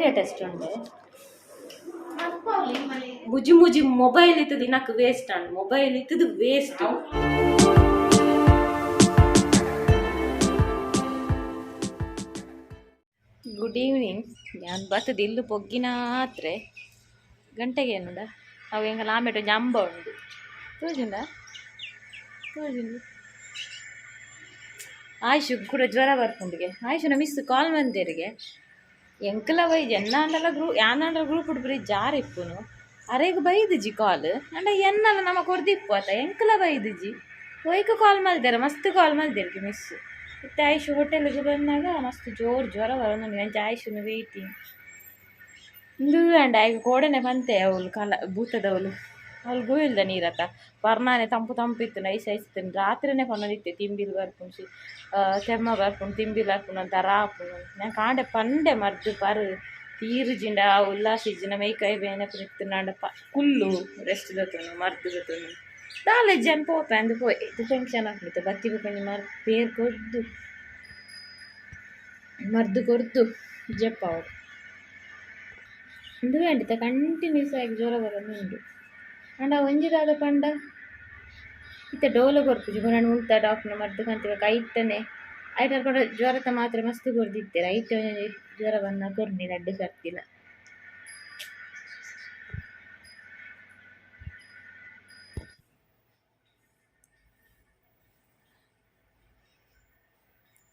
Malaria test ಉಂಡೆ ಮುಜಿ ಮುಜಿ ಮೊಬೈಲ್ ಇತ್ತದು ಇನಕ್ ವೇಸ್ಟ್ ಅಂಡ್ ಮೊಬೈಲ್ ಇತ್ತದು ವೇಸ್ಟ್. Good evening. ನಾನು ಬರ್ತದೆ ಇಲ್ಲು ಪೊಗ್ಗಿನ ಆತ್ರೆ ಗಂಟೆಗೆ ಏನುಂಡ ಅವು ಹೆಂಗಲ್ಲ ಆಮೇಲೆ ಜಂಬ ಉಂಡು ತೋಜಿಂದ ತೋಜಿಂದು ಆಯುಷು ಕೂಡ ಜ್ವರ ಬರ್ಪುಂಡಿಗೆ ಆಯುಷನ ಮಿಸ್ ಕಾಲ್ ಮಂದಿರಿಗೆ ಎಂಕಲ ಬೈಜಿ ಎನ್ನಾಂಡಲ ಯಾನಂಡ ಗ್ರೂಪ್ ಉಡ್ಬ್ರಿ ಜಾರ್ ಇಪ್ಪುನು ಅರೆಗೆ ಬೈದಿಜಿ ಕಾಲ್ ಅಂಡ ಎನ್ನಲ್ಲ ನಮ್ಮ ಕೊರ್ದಿಪ್ಪು ಆತ ಎಂಕಲ ಬೈದಿಜಿ ಒಯ್ಕ ಕಾಲ್ ಮಲ್ದೇರ ಮಸ್ತ್ ಕಾಲ್ ಮಲ್ದೇರ್ಗೆ ಮಿಸ್ ಇತ್ತು ಆಯುಷು ಹೋಟೆಲ್ಗೆ ಬಂದಾಗ ಮಸ್ತ್ ಜೋರು ಜ್ವರ ಬರೋದು ನಂಗೆ ಆಯುಷುನು ವೆಯ್ಟಿಂಗ್ ಇಂದು ಅಂಡ ಈಗ ಕೋಡನೆ ಬಂತೆ ಅವಳು ಭೂತದವಳು ಅವಳಿಗೂ ಇಲ್ದ ನೀರತ್ತ ಬರ್ನಾನೆ ತಂಪು ತಂಪಿತ್ತು ನೈಸ್ ಐಸ್ತೀನಿ ರಾತ್ರಿನೇ ಪನ್ನದಿತ್ತೆ ತಿಂಬಿಲ್ ಬರ್ಪುಂಡು ಕೆಮ್ಮ ಬರ್ಪುಂಡು ತಿಂಬಿಲ್ ಬರ್ಪುಂಡು ಅಂತ ರಾಪುಂಡು ನಾನು ಕಾಂಡೆ ಪಂಡೆ ಮರ್ದು ಪರ್ ತೀರುಜಿಂಡ ಉಲ್ಲಾಸಿಜಿನ ಮೈಕೈ ಬೇನೆ ಪುರಿತ್ತು ನಾಂಡ ಕುಲ್ಲು ರೆಸ್ಟ್ ದತ್ತನು ಮರ್ದು ದತ್ತನು ಕಾಲೇಜ್ ಜನ ಪೋಪೆ ಅಂದು ಪೋಯ್ ಇದು ಟೆನ್ಷನ್ ಆಗ್ಬಿಡುತ್ತೆ ಬತ್ತಿ ಕೊಂಚ ಪೇರ್ ಕೊಡ್ದು ಮರ್ದು ಕೊಡ್ದು ಜಪ್ಪ ಅವರು ಇಂದು ಖಂಡಿತ ಕಂಟಿನ್ಯೂಸ್ ಆಗಿ ಜ್ವರ ಬರೋದು ಉಂಟು ಅಂಡ ಒಂಜಿದಾದ ಪಂಡ ಇತ್ತ ಡೋಲು ಕೊರ್ಪುಜಿ ನಾನು ಉಂಟ ಡಾಕ್ಟರ್ ಮದ್ದು ಕಂತೀವ ಕೈತನೆ ಐಟರ್ ಕೂಡ ಜ್ವರತ ಮಾತ್ರ ಮಸ್ತ್ ಕೊರ್ದಿತ್ತೇನೆ ಐಟ ಜ್ವರ ಬಂದ ಕೊರ್ನಿ ಅಡ್ಡು ಸರ್ತಿಲ್ಲ.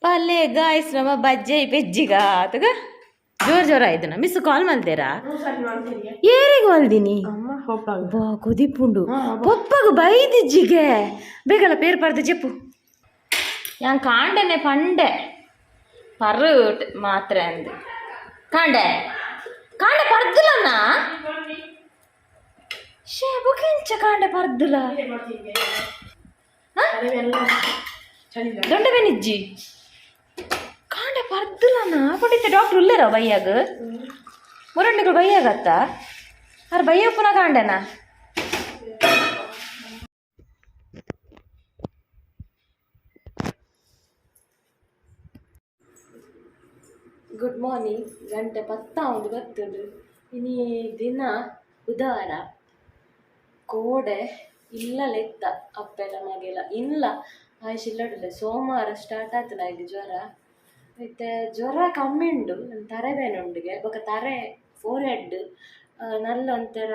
ಪಲ್ಲೆ ಗಾಯ್ಸ್ ನಮ್ಮ ಬಜ್ಜೆ ಪೆಜ್ಜಿಗ ಆತಗ ಜೋರ್ ಜೋರ ಆಯ್ತು ಮಿಸ್ ಕಾಲ್ ಮಲ್ದೇರಾ ಏರಿಗೆ ಮಲ್ದಿನಿ ಬಾ ಕುದಿಪುಂಡು ಪೊಪ್ಪಗ ಬೈದಿಜ್ಜಿಗೆ ಬೇಕಲ್ಲ ಪೇರ್ ಪರ್ದು ಚೆಪ್ಪು ഞാൻ ಕಾಂಡೆನೆ ಪಂಡೆ ಪರ್ರು ಮಾತ್ರ ಅಂದು ಕಾಂಡೆ ಕಾಂಡೆ ಪರ್ದಿಲ್ಲಣ್ಣ ಶೇ ಬುಕೆಂಚ ಕಾಂಡೆ ಪರ್ದಿಲ್ಲ ದೊಡ್ಡ ಬೆನಿಜ್ಜಿ ಕಾಂಡೆ ಪರ್ದಿಲ್ಲಣ್ಣ ಪಡಿತೆ ಡಾಕ್ಟರ್ ಉಲ್ಲೇರ ಬೈಯಾಗ ಮುರಂಡಿಗಳು ಬೈಯಾಗತ್ತ ಅರೆ ಬೈಯಪ್ಪನ ಕಾಂಡೆನಾ ಗುಡ್ ಮಾರ್ನಿಂಗ್. ಗಂಟೆ 10 ಬರ್ತದೆ ಇನಿ ದಿನ ಬುಧವಾರ ಕೋಡೆ ಇಲ್ಲ ಲೆತ್ತ ಅಪ್ಪೆಲ್ಲ ಮಗೆಲ್ಲ ಇಲ್ಲ ಆಯ್ತು ಇಲ್ಲಡಿಲ್ಲ ಸೋಮವಾರ ಸ್ಟಾರ್ಟ್ ಆಯ್ತಲ್ಲ ಇದು ಜ್ವರ ಮತ್ತು ಜ್ವರ ಕಮ್ಮಿ ಉಂಡು ತರೆಬೇನೆ ಉಂಡಿಗೆ ಬೊಕ್ಕ ತರೆ ಫೋರ್ ಹೆಡ್ ನಲ್ಲ ಒಂಥರ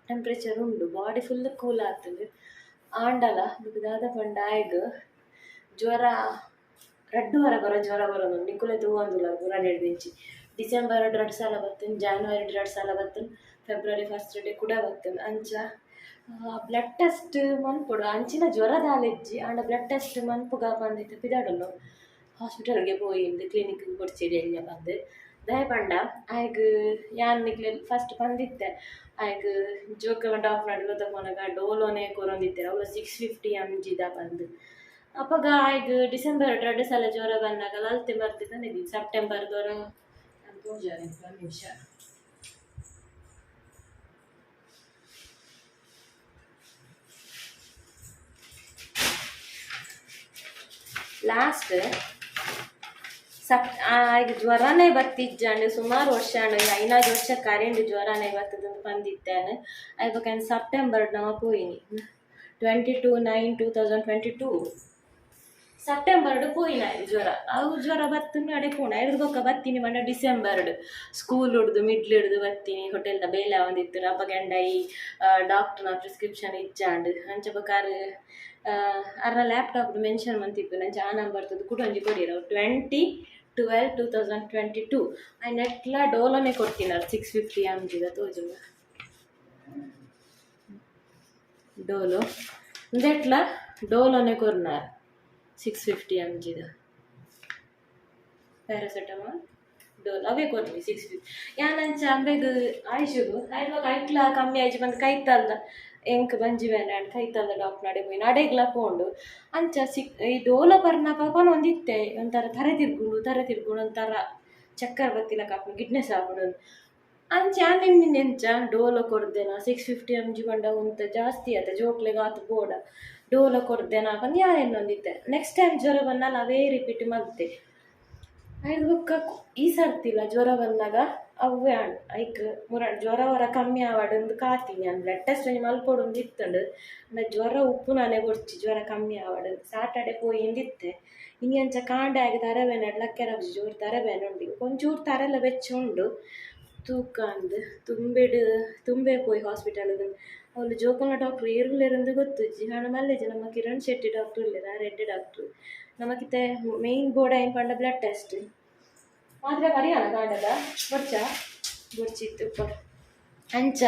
ಟೆಂಪ್ರೇಚರ್ ಉಂಡು ಬಾಡಿ ಫುಲ್ ಕೂಲ್ ಆಗ್ತದೆ ಆಂಡಲ ದಾದ ಪಂಡ ಆಯ್ಗ ಜ್ವರ 2 ವಾರ ಬರೋ ಜ್ವರ ಬರೋದು ನಿಕ್ಕುಲೆ ತೂವಂದಿಲ್ಲ ಪೂರ 2 ಇಂಚಿ ಡಿಸೆಂಬರ್ 2 ಸಲ ಬರ್ತೇನೆ ಜಾನ್ವರಿ 2 ಸಲ ಬರ್ತೇನೆ ಫೆಬ್ರವರಿ 1 ಡೇ ಕೂಡ ಬರ್ತೇನೆ ಅಂಚ ಬ್ಲಡ್ ಟೆಸ್ಟ್ ಮನ್ಪುಡು ಅಂಚಿನ ಜ್ವರದ ಅಲೆಜ್ಜಿ ಆಂಡ ಬ್ಲಡ್ ಟೆಸ್ಟ್ ಮನ್ಪುಗ ಬಂದಿತ್ತು ಪಿದಾಡಲು ಹಾಸ್ಪಿಟಲ್ಗೆ ಪೋಯಿಂದು ಕ್ಲಿನಿಕ್ ಕೊಡ್ಸಿಡಿ ಎಲ್ಲ ಬಂದು ದಯಪಂಡ ಆಯ್ಗ ಯಾನ್ ನಿಕ್ಲೆ ಫಸ್ಟ್ ಬಂದಿತ್ತೆ ಆಯ್ಗ ಜೋಕ ಡಾಕ್ಟರ್ ಗೊತ್ತಪ್ಪನಾಗ ಡೋಲೋನೆ ಕೊರೊಂದಿತ್ತೆ ಅವಳು 650 mg ಬಂದು ಅಪ್ಪಗ ಆಯ್ಗ ಡಿಸೆಂಬರ್ 2 ಸಲ ಜ್ವರ ಬಂದಾಗ ಅಲ್ತೆ ಬರ್ತಿದ್ದಾನೆ ಇದು ಸೆಪ್ಟೆಂಬರ್ ಜ್ವರ ನಿಮಿಷ ಲಾಸ್ಟ್ ಆಯ್ಗ ಜ್ವರನೇ ಬತ್ತಿಜ್ಜಂಡು ಸುಮಾರು ವರ್ಷ ಅಂಡು 5 ವರ್ಷ ಕರೆಂಡು ಜ್ವರನೇ ಬರ್ತದಂತ ಬಂದಿದ್ದೇನೆ ಆಯ್ಬೇಕು ಸೆಪ್ಟೆಂಬರ್ ನಾವು ಪೋಯಿನಿ 22/9/2022 ಸೆಪ್ಟೆಂಬರ್ ಪೋಯಿನ ಜ್ವರ ಅವು ಜ್ವರ ಬತ್ತುಂಡು ಅಡೆ ಪೋಣ ಬೊಕ್ಕ ಬತ್ತೀನಿ ಬಂಡ ಡಿಸೆಂಬರ್ ಸ್ಕೂಲ್ ಹಿಡ್ದು ಮಿಡ್ಲ್ ಹಿಡ್ದು ಬತ್ತೀನಿ ಹೋಟೆಲ್ದ ಬೇಲೆ ಒಂದಿತ್ತು ಅಪ್ಪ ಗಂಡ ಈ ಡಾಕ್ಟರ್ನ ಪ್ರಿಸ್ಕ್ರಿಪ್ಷನ್ ಇಚ್ಚಾಂಡು ಅಂಚ ಬೊಕ್ಕಾರು ಅರ್ನ ಲ್ಯಾಪ್ಟಾಪ್ದು ಮೆನ್ಷನ್ ಮಂತಿತ್ತು ನಂಚೆ ಆ ನಂಬರ್ ತದ್ದು ಕೂಡ ಒಂಜಿ ಕೊಡಿರ 20/12/2022 ಆ ನೆಟ್ಲ ಡೋಲೋನೆ ಕೊಡ್ತೀನಿ 650 mg ತೋಜುಂಗ ಡೋಲೋ ನೆಟ್ಲ ಡೋಲೋನೆ ಕೊರ್ನಾರ 650 mg ಪ್ಯಾರಾಸೆಟಮಾಲ್ ಡೋಲ್ ಅವೇ ಕೊಡ್ತೀವಿ 650 ಯಾನಂಚ ಅಂಬೆಗ್ ಆಯುಷುಗು ಆಯ್ವಾಗ ಐಟ್ಲ ಕಮ್ಮಿ ಆಯ್ತು ಬಂದು ಕೈತಲ್ದ ಎಂಕ್ ಬಂಜಿ ಬೇನೆ ಅಂಡ್ ಕೈತಲ್ದ ಡಾಕ್ಟರ್ ನಡೆ ಹೋಗಿ ನಡೆಗ್ಲ ಪೋಂಡು ಅಂಚ ಈ ಡೋಲ ಬರ್ನ ಪಾಪನ ಒಂದಿತ್ತೆ ಒಂಥರ ತರೆ ತಿರ್ಗುಂಡು ಒಂಥರ ಚಕ್ಕರ್ ಬತ್ತಿಲ್ಲ ಕಾಪು ಗಿಡ್ನೆಸ್ ಆಗ್ಬಿಡು ಅಂಚ ನಿನ್ನೆಂಚ ಡೋಲೋ ಕೊಡ್ದೇನ 650 mg ಬಂಡ ಉಂತ ಜಾಸ್ತಿ ಆಯ್ತು ಜೋಕ್ಲೆಗೆ ಆತು ಬೋಡ ಡೋಲೋ ಕೊಡ್ದೇನ ಬಂದು ಯಾರೇನೊಂದಿತ್ತೆ ನೆಕ್ಸ್ಟ್ ಟೈಮ್ ಜ್ವರ ಬಂದಾಗ ಅವೇ ರಿಪೀಟ್ ಮತ್ತೆ ಐದು ಬುಕ್ಕ ಈ ಸರ್ತಿಲ್ಲ ಜ್ವರ ಬಂದಾಗ ಅವೇ ಐಕ್ ಜ್ವರ ವರ ಕಮ್ಮಿ ಆವಡಂದು ಕಾತೀನಿ ನಾನು ಬ್ಲಡ್ ಟೆಸ್ಟ್ ಮಲ್ಪೊಡೊಂದು ಇತ್ತಂಡು ಜ್ವರ ಉಪ್ಪು ನಾನೇ ಕೊಡ್ಚಿ ಜ್ವರ ಕಮ್ಮಿ ಆವಡಂದು ಸಾಟರ್ಡೆ ಪೋಯಿಂದಿತ್ತೆ ಇನಿ ಅಂಚ ಕಾಂಡೆ ಆಗಿ ತರಬೇನೆ ಲಕ್ಕೆರ ಜೋರು ತರಬೇನೆ ಉಂಡು ಒಂಚೂರು ತರೆಲ್ಲ ಬೆಚ್ಚ ಉಂಡು ತೂಕ ಅಂದು ತುಂಬೆ ಪೋಯಿ ಹಾಸ್ಪಿಟಲ್ಗೆ ಅವಳು ಜೋಕಲ್ನ ಡಾಕ್ಟ್ರು ಏರುಲೇರಂದು ಗೊತ್ತುಜ್ಜಿ ನಾನು ಮಲ್ಲೆಜಿ ನಮ್ಮ ಕಿರಣ್ ಶೆಟ್ಟಿ ಡಾಕ್ಟ್ರು ಇಲ್ಲರ ರೆಡ್ಡಿ ಡಾಕ್ಟ್ರು ನಮಕಿತ್ತೆ ಮೇಯ್ನ್ ಬೋರ್ಡ್ ಏನು ಪಂಡ ಬ್ಲಡ್ ಟೆಸ್ಟ್ ಮಾತ್ರ ಪರಿಯಾನ ಕಾಂಡದ ಬೊಡ್ಚಿತ್ತು ಅಂಚ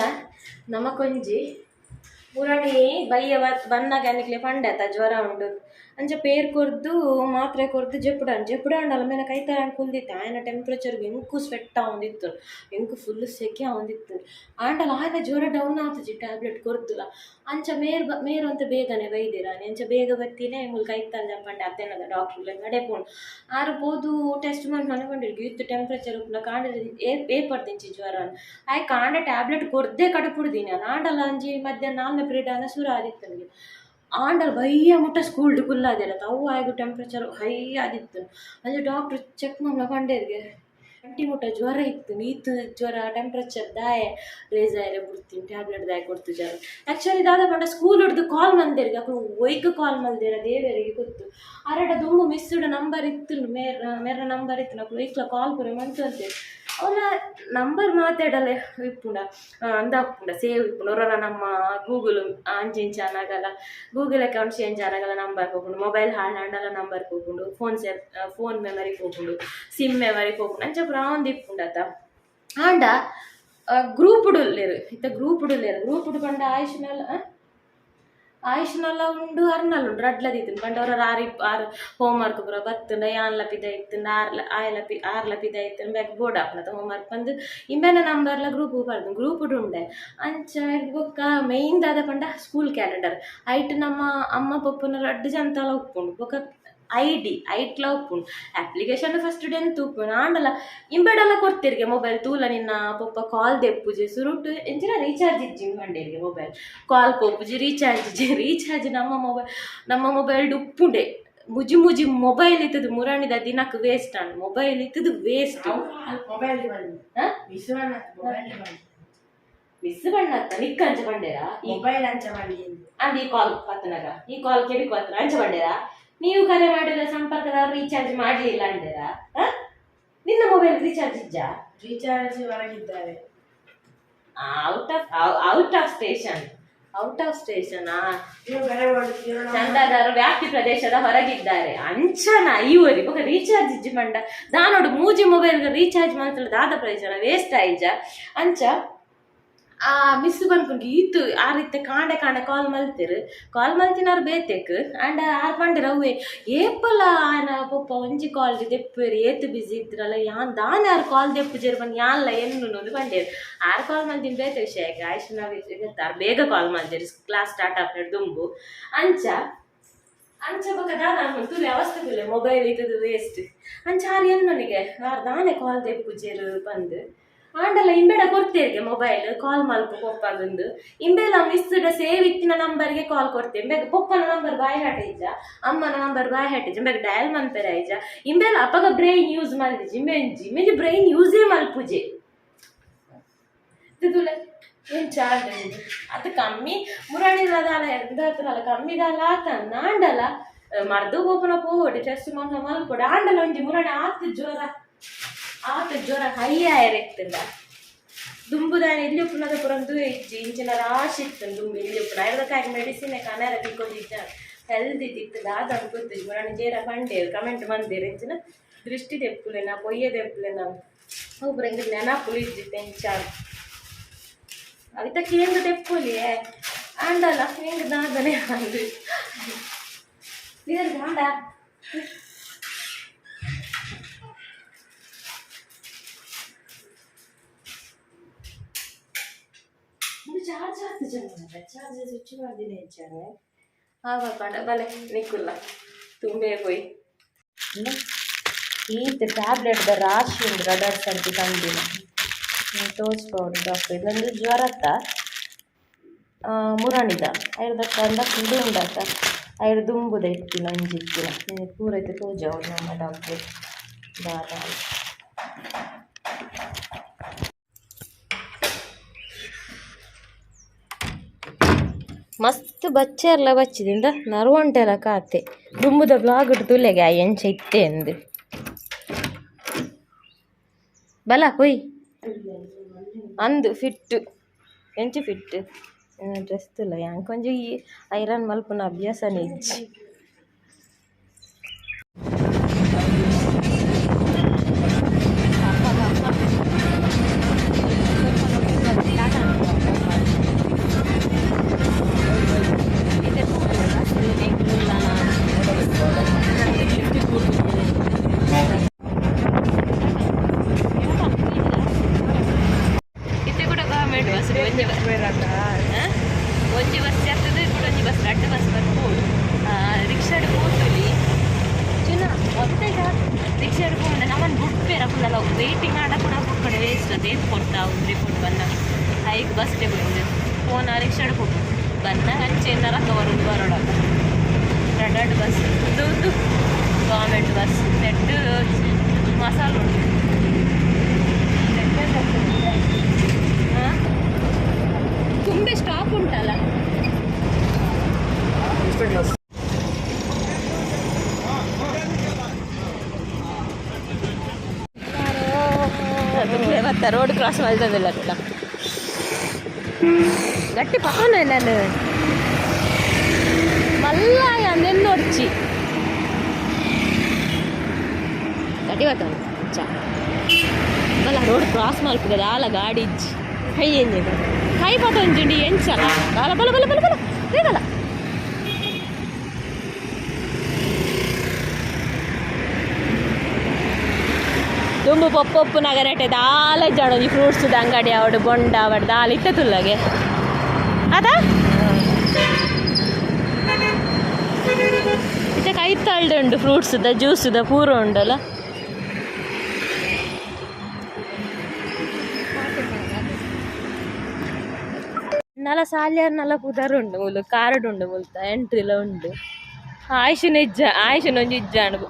ನಮಕೊಂಜಿ ಪುರಾಣಿ ಬಯ್ಯ ಬನ್ನಾಗ ಅನಿಕ್ಲೆ ಪಂಡತ ಜ್ವರ ಉಂಡು ಅಂಚ ಪೇರ್ ಕೊರ್ದು ಮಾತ್ರೆ ಕೊರ್ದು ಜೆಪ್ಪುಡಾಂಡಲ್ಲ ಮೇಲೆ ಕೈತ ಕುಲ್ದಿತ್ತು ಆಯ್ನ ಟೆಂಪ್ರೇಚರ್ಗೆ ಎಂಕು ಸ್ವೆಟ್ ಆವಂದಿತ್ತು ಎಂಕು ಫುಲ್ ಸೆಕೆ ಆವಂದಿತ್ತು ಆಂಡಲ್ಲ ಆಯ್ನ ಜ್ವರ ಡೌನ್ ಆಗ್ತದೆ ಟ್ಯಾಬ್ಲೆಟ್ ಕೊರ್ದುಲ ಅಂಚ ಮೇರು ಅಂತ ಬೇಗನೆ ಬೈದಿರಾನಿ ಅಂಚ ಬೇಗ ಬತ್ತೀನೆ ಮುಲ್ ಕೈತಲ್ಲ ಜಪ್ಪಂಡೆ ಅತ್ತೇನದ ಡಾಕ್ಟ್ರುಲೆ ನಡೆ ಆರು ಬೋದು ಟೆಸ್ಟ್ ಮಾಡಿ ಮನಕೊಂಡಿರ್ಗಿ ಇತ್ತು ಟೆಂಪ್ರೇಚರ್ ಉಪ್ಪನ ಕಾಂಡ ಏಪಡ್ದಿಂಚಿ ಜ್ವರ ಆಯ್ ಕಾಂಡ ಟ್ಯಾಬ್ಲೆಟ್ ಕೊರ್ದೇ ಕಡುಪುಡ್ದೀನಿ ಆಂಡಲ್ಲ ಅಂಜಿ ಮಧ್ಯಾಹ್ನ 4ನೇ ಪೀರಿಯಡ್ ಅನ್ನ ಸುರ ಆದಿತ್ತು ನನಗೆ ಆಂಡಲ್ ಬಯ್ಯ ಮುಟ್ಟ ಸ್ಕೂಲ್ಡ್ ಕುಲ್ಲಾದಿರ ಅವು ಆಯ್ತು ಟೆಂಪ್ರೇಚರ್ ಹೈ ಆದಿತ್ತು ಅಂದರೆ ಡಾಕ್ಟ್ರು ಚೆಕ್ ಮಾಡ್ಲ ಕಂಡೇರಿಗೆ ಗಂಟಿ ಮುಟ್ಟ ಜ್ವರ ಇತ್ತು ನೀತು ಜ್ವರ ಟೆಂಪ್ರೇಚರ್ ದಾಯ ರೇಸ್ ಆಯ್ರೆ ಬಿಡ್ತೀನಿ ಟ್ಯಾಬ್ಲೆಟ್ ದಾಯ ಕೊಡ್ತು ಜ್ವರ ಆ್ಯಕ್ಚುಲಿ ದಾದ ಪಂಡ ಸ್ಕೂಲ್ ಹಿಡ್ದು ಕಾಲ್ ಮಂದಿರಿಗೆ ಅಪ್ಪ ಒಯ್ಗೆ ಕಾಲ್ ಮಲ್ದಿರ ದೇವರಿಗೆ ಗೊತ್ತು ಅರಡ ದುಂಬು ಮಿಸ್ಡ್ ನಂಬರ್ ಇತ್ತು ಮೇರ ನಂಬರ್ ಇತ್ತು ನಾವು ಒಯ್ಕ್ಲ ಕಾಲ್ ಪುರ ಮಂತು ಅಂತೇಳಿ ಅವರ ನಂಬರ್ ಮಾತಾಡಲ್ಲ ಇಪ್ಪುಂಡ ಅಂದಾಪುಂಡ ಸೇವ್ ಇಪ್ಪುಂಡು ಅವರ ನಮ್ಮ ಗೂಗಲ್ ಅಂಚೆಂಚ ಅನ್ನಾಗಲ್ಲ ಗೂಗಲ್ ಅಕೌಂಟ್ ಚೇಂಜ್ ಆನಾಗಲ್ಲ ನಂಬರ್ ಹೋಗ್ಕೊಂಡು ಮೊಬೈಲ್ ಹಾಳಾಂಡಲ್ಲ ನಂಬರ್ ಹೋಗ್ಕೊಂಡು ಫೋನ್ ಮೆಮರಿ ಹೋಗ್ಕೊಂಡು ಸಿಮ್ ಮೆಮರಿ ಹೋಗ್ಕೊಂಡು ಅಂಚ ಪ್ರಾಂದ್ ಇಪ್ಪುಂಡತ ಆಂಡ ಗ್ರೂಪ್ ಉಡುಲ್ಲೇರು ಗ್ರೂಪ್ ಉಡು ಪಂಡ ಆಯುಷ್ನೆಲ್ಲ ಉಂಡು ಅರ್ನಲ್ ಉಂಡು ರಡ್ಲದಿತ್ತು ಪಂಡ ಆರು ಹೋಮ್ವರ್ಕ್ ಪೂರ ಬತ್ತುಂಡ ಯಾನ್ಲ ಪಿದ ಇತ್ತುಂಡು ಆರ್ಲ ಪಿದ ಇತ್ತು ಬ್ಯಾಕ್ ಬೋರ್ಡ್ ಹಾಕ್ಲತ್ತ ಹೋಮ್ವರ್ಕ್ ಬಂದು ಇಂಬೆನ ನಂಬರ್ಲ ಗ್ರೂಪ್ ಬರ್ದು ಗ್ರೂಪ್ ಉಂಡೆ ಅಂಚ ಬೊಕ್ಕ ಮೇಯ್ನ್ ದಾದ ಪಂಡ ಸ್ಕೂಲ್ ಕ್ಯಾಲೆಂಡರ್ ಐಟ್ ನಮ್ಮ ಅಮ್ಮ ಪಪ್ಪನ ರಡ್ಡು ಜಂತಲ ಉಪ್ಪುಂಡು ಬೊಕ್ಕ ಐಟ್ಲ ಉಪ್ಪುಂಡು ಅಪ್ಲಿಕೇಶನ್ ಫಸ್ಟ್ ಡೇ ಅಂತ ಉಪ್ಪುಂಡು ಆಂಡಲ ಇಂಬೆಡೆಲ್ಲ ಕೊಡ್ತಿರ್ಗೆ ಮೊಬೈಲ್ ತೂಲ ನಿನ್ನ ಪಪ್ಪ ಕಾಲ್ ದೆಪ್ಪುಜಿ ಸುರುಟು ಎಂಚಿನ ರೀಚಾರ್ಜ್ ಇಜ್ಜಿ ಮಂಡೇರಿಗೆ ಮೊಬೈಲ್ ಕಾಲ್ ಪೋಪುಜಿ ರೀಚಾರ್ಜ್ ನಮ್ಮ ಮೊಬೈಲ್ ಉಪ್ಪುಂಡೆ ಮುಜಿ ಮೊಬೈಲ್ ಇತ್ತದು ಮುರಾಣಿದ ದಿನಕ್ಕೆ ವೇಸ್ಟ್ ಅಣ್ಣ ಮೊಬೈಲ್ ಇತ್ತದು ವೇಸ್ಟ್ ಮಿಸ್ ಬಣ್ಣತ್ತ ನಿಕ್ಕ ಅಂಚ ಬಂಡೇರ ಮೊಬೈಲ್ ಅಂಚ ಬಂಡಿ ಅಂದ್ ಈ ಕಾಲ್ ಪತ್ತನಾಗ ಈ ಕಾಲ್ ಕೆಡಿಕ್ ಪತ್ತನ ಅಂಚ ಬಂಡೇರ ನೀವು ಕರೆ ಮಾಡಿದ ಸಂಪರ್ಕದವ್ರು ರೀಚಾರ್ಜ್ ಮಾಡಲಿಲ್ಲ ಅಂದೇರ ನಿನ್ನ ಮೊಬೈಲ್ ರೀಚಾರ್ಜ್ ರೀಚಾರ್ಜ್ ಹೊರಗಿದ್ದಾರೆ ಔಟ್ ಆಫ್ ಸ್ಟೇಷನ್ ಚಂದಾದಾರರು ವ್ಯಾಪ್ತಿ ಪ್ರದೇಶದ ಹೊರಗಿದ್ದಾರೆ ಅಂಚನ ಇವರಿ ಬೊಕ ರೀಚಾರ್ಜ್ ಇಜ್ಜಿ ಮಂಡ ದಾನೋಡು ಮೂಜಿ ಮೊಬೈಲ್ ರೀಚಾರ್ಜ್ ಮಾಡ್ತಾರೆ ದಾದ ಪ್ರದೇಶ ವೇಸ್ಟ್ ಆಯ್ಜ ಅಂಚ ಆ ಮಿಸ್ ಬಂದ್ಕೊಂಡು ಈತು ಆ ರೀತಿ ಕಾಂಡೆ ಕಾಲ್ ಮಲ್ತಿನಾರು ಬೇತೆಕ್ ಅಂಡ್ ಆರು ಪಂಡಿರ ಅವೇ ಏಪಲ್ಲ ಆನ ಪಪ್ಪ ಒಂಜಿ ಕಾಲ್ ದೆಪ್ಪೇರಿ ಏತು ಬಿಸಿ ಇದ್ರಲ್ಲ ಯಾನ್ ದಾನ ಯಾರು ಕಾಲ್ ದೆಪ್ಪು ಜೇರು ಬಂದು ಯಾನ್ಲ ಎನ್ನು ಪಂಡೇರು ಆರು ಕಾಲ್ ಮಲ್ತಿನ ಬೇತೆ ವಿಷಯಕ್ಕೆ ಆಯ್ತು ನಾವು ಬೇಗ ಕಾಲ್ ಮಲ್ತೇರಿ ಕ್ಲಾಸ್ ಸ್ಟಾರ್ಟ್ ಆಗ್ತದೆ ದುಂಬು ಅಂಚ ಬೊಕ ದಾನ ತುಲೆ ಅವಸ್ಥೆ ಮೊಬೈಲ್ ಇದ್ದದು ವೇಸ್ಟ್ ಅಂಚ ಆರು ಎನ್ನೊನಿಗೆ ಆರು ದಾನೆ ಕಾಲ್ ದೆಪ್ಪು ಜೇರು ಬಂದು ಆಂಡಲ್ಲ ಇಂಬೆಡ ಕೊಡ್ತೇರಿಗೆ ಮೊಬೈಲ್ ಕಾಲ್ ಮಲ್ಪ ಪೊಪ್ಪಗಂದು ಇಂಬೆಲ್ಲ ಮಿಸ್ಡ ಸೇವ್ ಇತ್ತಿನ ನಂಬರ್ಗೆ ಕಾಲ್ ಕೊಡ್ತೇವೆ ಬೇಗ ಪೊಪ್ಪನ ನಂಬರ್ ಬಾಯ್ ಹಾಟೇಜ ಅಮ್ಮನ ನಂಬರ್ ಬಾಯ್ ಹಾಟೇಜ ಬೇಗ ಡಯಲ್ ಮನ್ಪೆರೆ ಆಯ್ಜ ಇಂಬೆಲ್ಲ ಅಪ್ಪಗ ಬ್ರೈನ್ ಯೂಸ್ ಮಲ್ದಿಜಿ ಮೆಂಜಿ ಬ್ರೈನ್ ಯೂಸೇ ಮಲ್ಪುಜೆ ತುಲೆ ಏನ್ ಚಾರ್ಜ್ ಅದು ಕಮ್ಮಿ ಮುರಾಣಿದಾಲ ಎಂದಲ್ಲ ಕಮ್ಮಿದಲ್ಲ ಆತ ನಾಂಡಲ್ಲ ಮರ್ದು ಗೋಪನ ಪೋಡಿ ಟೆಸ್ಟ್ ಮಲ್ಪೊಡೆ ಆಂಡಲ್ಲ ಒಂಜಿ ಮುರಾಣಿ ಜ್ವರ ಹೈ ಆಯ್ರೆಕ್ತಂಡ ದುಂಬುದಾನಿ ಇಲ್ಲಿ ಉಪ್ಪುನದ ಪುರಂದು ಇಜ್ಜಿ ಇಂಚಿನ ರಾಶಿ ಇತ್ತು ದುಂಬು ಇಲ್ಲಿ ಉಪ್ಪುನ ಐದಕ್ಕಾಗಿ ಮೆಡಿಸಿನ್ ಕನ್ನಡ ತಿಕ್ಕೊಂಡಿದ್ದ ಹೆಲ್ದಿ ತಿಕ್ತದ ಅದು ಅನ್ಕೊತೀವಿ ಮುರಾಣಿ ಜೇರ ಪಂಡೇರು ಕಮೆಂಟ್ ಬಂದೇರು ಇಂಚಿನ ದೃಷ್ಟಿ ತೆಪ್ಪುಲೆನ ಪೊಯ್ಯ ತೆಪ್ಪುಲೆನ ಒಬ್ಬರು ಹೆಂಗೆ ನೆನಪುಲು ಇದ್ದಿತ್ತು ಇಂಚಾರು ಅವಿತಕ್ಕೆ ಹೆಂಗೆ ತೆಪ್ಪುಲಿ ಆಂಡಲ್ಲ ಹೆಂಗೆ ದಾದನೆ ಅಂದು ಇದ್ರ ಗಾಂಡ ಚಾರ್ಜ್ ಸ್ವಿಚ್ ಮಾಡ್ದಿನಿ ಹೆಚ್ಚಾನೆ ಆಗ ಬಲೆ ನಿಕ್ಕುಲ್ಲ ತುಂಬೇ ಹೋಯ್ ಈತ ಟ್ಯಾಬ್ಲೆಟ್ದ ರಾಶಿ ಉಂಟು ರಡರ್ಸ್ ಅಂತ ತಂದಿನ ತೋರಿಸ್ಬೋದು ಡಾಕ್ಟರ್ ಇಲ್ಲೊಂದು ಜ್ವರತ್ತ ಮುರಾಣಿದ ಐದಕ್ಕ ಅಂದ ಇದು ಉಂಡಾತ ಐದು ದುಂಬುದ ಇತ್ತಿನ ಅಂಜಿತ್ತಿನ ಪೂರೈತೆ ತೋಜ ಅವ್ರು ನಮ್ಮ ಡಾಕ್ಟ್ರು ದಾದ ಮಸ್ತ್ ಬಚ್ಚೆರ್ಲ ಬಚ್ಚಿದಿಂದ ನರುವಂಟೆಲ ಕಾತೆ ದುಂಬುದ ಬ್ಲಾಗ್ ತುಲೆಗೆ ಎಂಚ ಇತ್ತೆ ಎಂದು ಬಲ ಕೊಯ್ ಅಂದು ಫಿಟ್ ಎಂಚು ಫಿಟ್ ಡ್ರೆಸ್ ತುಲ್ಲ ಯಾಂಗ್ ಕೊಂಚ ಈ ಐರನ್ ಮಲ್ಪುನ ಅಭ್ಯಾಸನೇ ಇಜ್ಜಿ ಒಂಜಿ ಬಸ್ ಆಗ್ತದೆ ಕೂಡ ಒಂಜಿ ಬಸ್ 2 ಬಸ್ ಬರ್ಬೋದು ರಿಕ್ಷಾಡ್ ಹೋಗ್ತಲಿ ಚಿನ್ನ ಒತ್ತೈಗ ರಿಕ್ಷಾಡ್ ಹೋಗಿ ನಮ್ಮನ್ನು ಬಿಡ್ಬೇರ ಫುಲ್ಲ ವೆಯ್ಟಿಂಗ್ ಆಡ ಕೂಡ ಕಡೆ ವೇಸ್ಟ್ ಅದು ಏನು ಕೊಡ್ತಾ ಒಂದು ರಿಪೋರ್ಟ್ ಬಂದ ಐದು ಬಸ್ ಬಂದು ಫೋನ್ ರಿಕ್ಷಾಡ್ ಹೋಗಿ ಬಂದ ಹಂಚೆಂದರ ತೋರು ಬರೋಡ 2 ಬಸ್ ಉದ್ದು ಗೌರ್ಮೆಂಟ್ ಬಸ್ ನೆಟ್ಟು ಮಸಾಲ ಉಂಟು ತುಂಬೆ ಸ್ಟಾಪ್ ಉಂಟಲ್ಲ ಮತ್ತೆ ರೋಡ್ ಕ್ರಾಸ್ ಮಾಡ್ತದಿಲ್ಲ ಗಟ್ಟಿ ಪಕ್ಕನ ನಾನು ಮಲ್ಲಾಯ ನೆನ್ನೊಡ್ಚಿ ಗಟ್ಟಿ ಬರ್ತಾನೆ ಚಾ ಮಲ್ಲ ರೋಡ್ ಕ್ರಾಸ್ ಮಾಡ್ತದೆ ಆಲ ಗಾಡಿ ಇಜ್ಜಿ ಕೈ ಎಂಜಿನ ಕೈ ಪಟ ಒಂಜುಂಡಿ ಎಂಚಲ್ಲ ಬಲ ಬಲ ಬಲ ಬಲ ಬಲ ಬೇಗಲ್ಲ ತುಂಬ ಪಪ್ಪು ನಗರಟೆ ದಾಲ ಜಾಡ ಈ ಫ್ರೂಟ್ಸ್ದ ಅಂಗಡಿ ಅವಡು ಬೊಂಡ ಅವಡು ದಾಲ ಇತ್ತ ತುಲ್ಲಗೆ ಅದಾ ಇತ್ತ ಕೈ ತಳ್ದು ಉಂಡು ಫ್ರೂಟ್ಸ್ದ ಜ್ಯೂಸ್ದ ಪೂರ ಉಂಡಲ್ಲ ನಲ ಸಾಲಿಯಾರ್ ನಲ ಪುದರುಂಡು ಮುಲು ಕಾರಡುಂಡು ಮುಲ್ತ ಎಂಟ್ರಿಲ ಉಂಡು ಆಯುಷನೊಂಜಿ ಇಜ್ಜಾಂಡು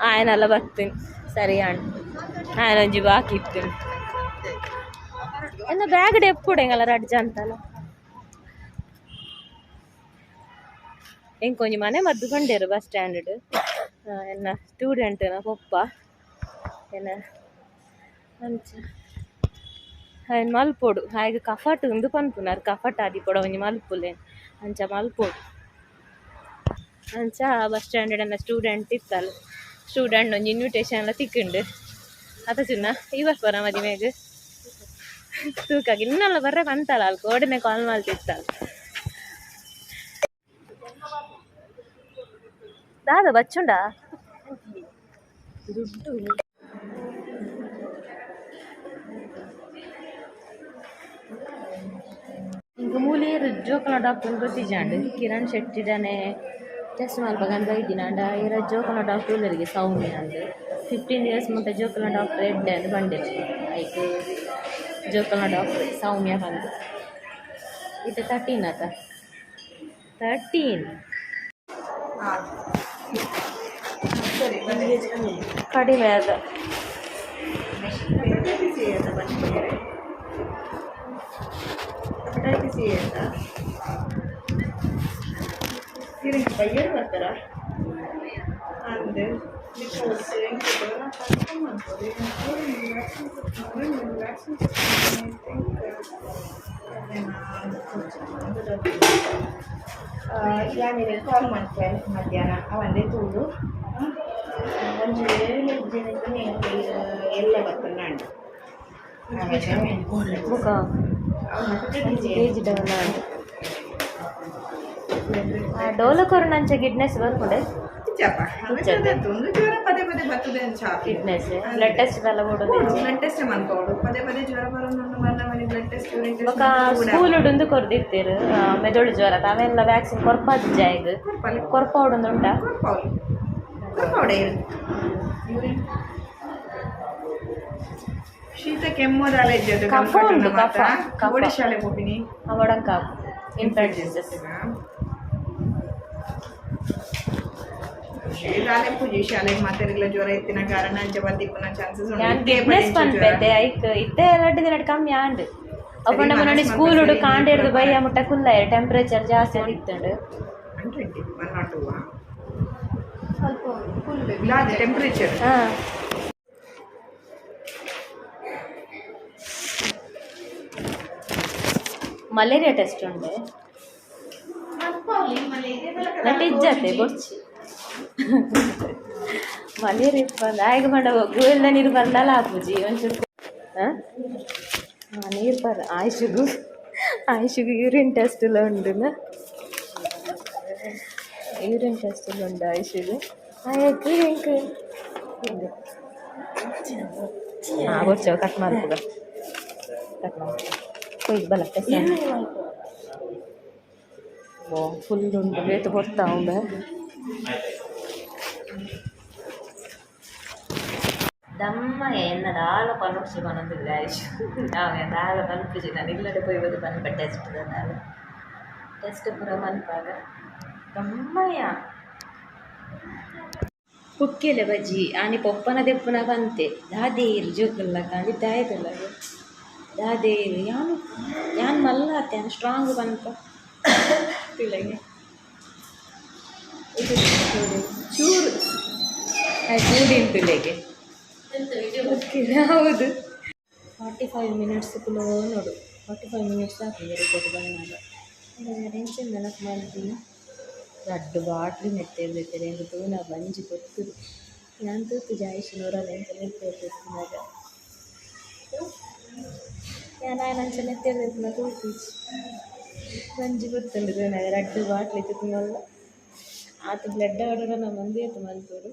ಆಯನಲ್ಲ ಬರ್ತೀನಿ ಸರಿ ಅಣ್ಣ ಆಯನೊಂಜಿ ಬಾಕಿ ಇರ್ತೀನಿ ಎಂದ ಬ್ಯಾಗ್ ಎಪ್ಪುಡು ಹೆಂಗಲ್ಲ ರಡ್ಜ ಅಂತಲ್ಲ ಹೆಂಗೆ ಕೊಂಚ ಮನೆ ಮದ್ದು ಕೊಂಡೇರು ಬಸ್ ಸ್ಟ್ಯಾಂಡ್ ಎನ್ನ ಸ್ಟೂಡೆಂಟ್ನ ಪಪ್ಪ ಏನ ಅಂಚ ಹಾಯ್ ಮಲ್ಪೋಡು ಹಾಗೆ ಕಫಟ್ ಉಂದು ಪನ್ಪುನಾರು ಕಫಟ್ ಆದಿ ಕೊಡ ಒಂಜಿ ಮಲ್ಪುಲೇನು ಅಂಚ ಮಲ್ಪೋಡು ಅಂಚ ಬಸ್ ಸ್ಟ್ಯಾಂಡ್ ನನ್ನ ಸ್ಟೂಡೆಂಟ್ ಇತ್ತಲ್ಲ ಸ್ಟೂಡೆಂಟ್ ಒಂಜಿ ಇನ್ವಿಟೇಷನ್ ಎಲ್ಲ ತಿಕ್ಕಿಂಡು ಅದ ಚಿನ್ನ ಇವತ್ತು ಬರ ಮದುವೆಗೆ ತೂಕಾಗಿ ಇನ್ನೆಲ್ಲ ಬರ್ರೆ ಬಂತಲ್ಲ ಅಲ್ಲಿ ಕೋಡಿನೇ ಕಾಲ್ ಮಾಡ್ತಿತ್ತಲ್ಲ ದಾದ ಬಚ್ಚುಂಡ ದುಡ್ಡು ಇಂಕ ಮೂಲೆಯರು ಜೋಕಲ ಡಾಕ್ಟರ್ ಗೊತ್ತಿಜಾಂಡು ಕಿರಣ್ ಶೆಟ್ಟಿಡನೆ ಟೆಸ್ಟ್ ಮಲ್ಪಗಂತ ಇದ್ದಿನಾಂಡ ಇರ ಜೋಕಲ ಡಾಕ್ಟರ್ ಉಳ್ಳರಿಗೆ ಸೌಮ್ಯ ಅಂದು 15 years ಮುಂದೆ ಜೋಕಲ ಡಾಕ್ಟರ್ ಎಡ್ಡೆ ಅಂದು ಬಂದಿರು ಐಕ್ ಜೋಕಲ ಡಾಕ್ಟರ್ ಸೌಮ್ಯ ಬಂದು ಇದು 13 ಆತ 13 ಕಡಿಮೆ ಅದ ಬಯ್ಯರು ಬರ್ತಾರ ಅಂದ್ರೆ ಯಾನಿಗೆ ಕಾಲ್ ಮಾಡ್ತೇವೆ ಮಧ್ಯಾಹ್ನ ಅವಂದೇ ತೂಡು ಒಂದು 7 ಜನಕ್ಕೆ ಎಲ್ಲ ಬರ್ತಾನೆ ಅಂಡು ಡೋಲಕೋರು ನಂಚ ಗಿಡ್ನೆಸ್ ಬರ್ಕೊಂಡೆ ಗಿಡ್ನೆಸ್ ಬ್ಲಡ್ ಟೆಸ್ಟ್ ಎಲ್ಲ ಬ್ಲಡ್ ಟೆಸ್ಟ್ ಮಾಡ್ಕೋಡು ಪದೇ ಪದೇ ಜ್ವರ ಬ್ಲಡ್ ಟೆಸ್ಟ್ ಸ್ಕೂಲ್ ಉಂದು ಕೊರ್ದಿರ್ತೀರು ಮೆದುಳು ಜ್ವರ ಅವೆಲ್ಲ ವ್ಯಾಕ್ಸಿನ್ ಕೊರ್ಪಾದ ಜಾಯಿಗ್ ಕೊರ್ಪ ಉಂಡು ಉಂಟಾ ಶೀತ ಕೆಮ್ಮೋದ ಅಲೆಜ್ಜದು ಕಫ ಉಂಟು ಕಫ ಶಾಲೆ ಹೋಗಿನಿ ಅವಡಂಕ ಇನ್ಫೆಕ್ಷನ್ಸ್ ಶಾಲೆ ಪೂಜೆ ಶಾಲೆಗೆ ಮಾತಾಡಿಲ್ಲ ಜ್ವರ ಎತ್ತಿನ ಕಾರಣ ಜವಾದಿ ಪುನಃ ಚಾನ್ಸಸ್ ಉಂಟು ಗಿಡ್ನೆಸ್ ಪನ್ಪೆತೆ ಐಕ್ ಇತ್ತೆ ಲಡ್ಡಿದ ಕಮ್ಮಿ ಆಂಡ್ ಅಪ್ಪಣ್ಣ ಮನೆ ಸ್ಕೂಲ್ ಹುಡು ಕಾಂಡಿಡ್ದು ಬೈಯ ಮುಟ್ಟ ಕುಲ್ಲ ಟೆಂಪ್ರೇಚರ್ ಜಾಸ್ತಿ ಆಗಿತ್ತಂಡು ಸ್ವಲ್ಪ ಟೆಂಪ್ರೇಚರ್ ಹಾಂ ಮಲೇರಿಯಾ ಟೆಸ್ಟ್ ಉಂಡೆ ನಟಿಜ್ಜತೆ ಬೊಡ್ಚಿ ಮಲೇರಿಯಾ ಬಂದು ಆಯ್ಗ ಮಾಡ ಗೋಲ್ದ ನೀರು ಬಂದಲ್ಲ ಆಪುಜಿ ಒಂಚೂರು ಹಾಂ ನೀರು ಬರ ಆಯುಷಿಗೂ ಯೂರಿನ್ ಟೆಸ್ಟ್ ಎಲ್ಲ ಉಂಡುನ ಯೂರಿನ್ ಟೆಸ್ಟ್ ಎಲ್ಲ ಉಂಡು ಆಯುಷಿಗೂ ಆಯ್ತು ಹೆಂಗೆ ಹಾಂ ಗೊಚ್ಚವ ಕಟ್ ಮಾಡ್ತದ ಕಟ್ ಮಾಡಿ ಕೊಯ್ದು ಬಲ ಟೆಸ್ಟ್ ಓ ಫುಲ್ ಉಂಟು ವೇತು ಕೊಡ್ತಾ ಉಂಡ ದಮ್ಮ ಎನ್ನದ ಆಳು ಪನ್ನೊಡ್ಸಿ ಬಂದಿಲ್ಲ ಆಯುಷ್ ನಾವು ಆಳು ಮನ್ಪುಜಿ ನಾನು ಇಲ್ಲಡೆ ಪೋಯಿ ಬಂದು ಬಂದ್ಬಿಟ್ಟೆ ಟೆಸ್ಟ್ ಪೂರ ಮನ್ಪಾಗ ದಮ್ಮಯ್ಯ ಕುಕ್ಕಿಲೆ ಬಜ್ಜಿ ಆನಿ ಪೊಪ್ಪನ ದೆಪ್ಪನ ಬಂತೆ ದಾದೇರು ಜೋಗಲ್ಲ ಕಾಂಡಿ ದಾಯದಲ್ಲ ದಾದೇರು ಯಾನು ಮಲ್ಲಾತೆ ಸ್ಟ್ರಾಂಗ್ ಬಂತ ತಿಳಗೆ ಚೂರು ಚೂಡಿನ ತಿಳೆಗೆ ಹೌದು 45 ಮಿನಿಟ್ಸ್ ಕುಲೋ ನೋಡು 45 ಮಿನಿಟ್ಸ್ ಆಗ್ತದೆ ರಿಪೋರ್ಟ್ ಬಂದಾಗ ಟೆನ್ಷನ್ ನನಗೆ ಮಾಡ್ತೀನಿ ದೊಡ್ಡ ಬಾಟ್ಲಿ ಮೆತ್ತಿರ್ತೈತೆ ಎಂದು ತೂನ ಬಂಜಿ ಗೊತ್ತದು ನಾನು ತೂತು ಜಾಯಿಸಿನವರಲ್ಲ ಅಂತ ನೆತ್ತಿರ್ತಿದ್ದಾಗ ನಾನು ಅಂಚೆ ನೆತ್ತಿರ್ತೈತೆ ತೂತೀಚಿ ಬಂಜಿ ಗೊತ್ತುಂಡು ತೂನಾಗ 2 ಬಾಟ್ಲಿ ತುತ್ತಲ್ಲ ಆತ ಬ್ಲಡ್ ಆರ್ಡರ್ ನಮ್ಮ ಮಂದಿ ಆಯ್ತು ಮಲ್ತೋರು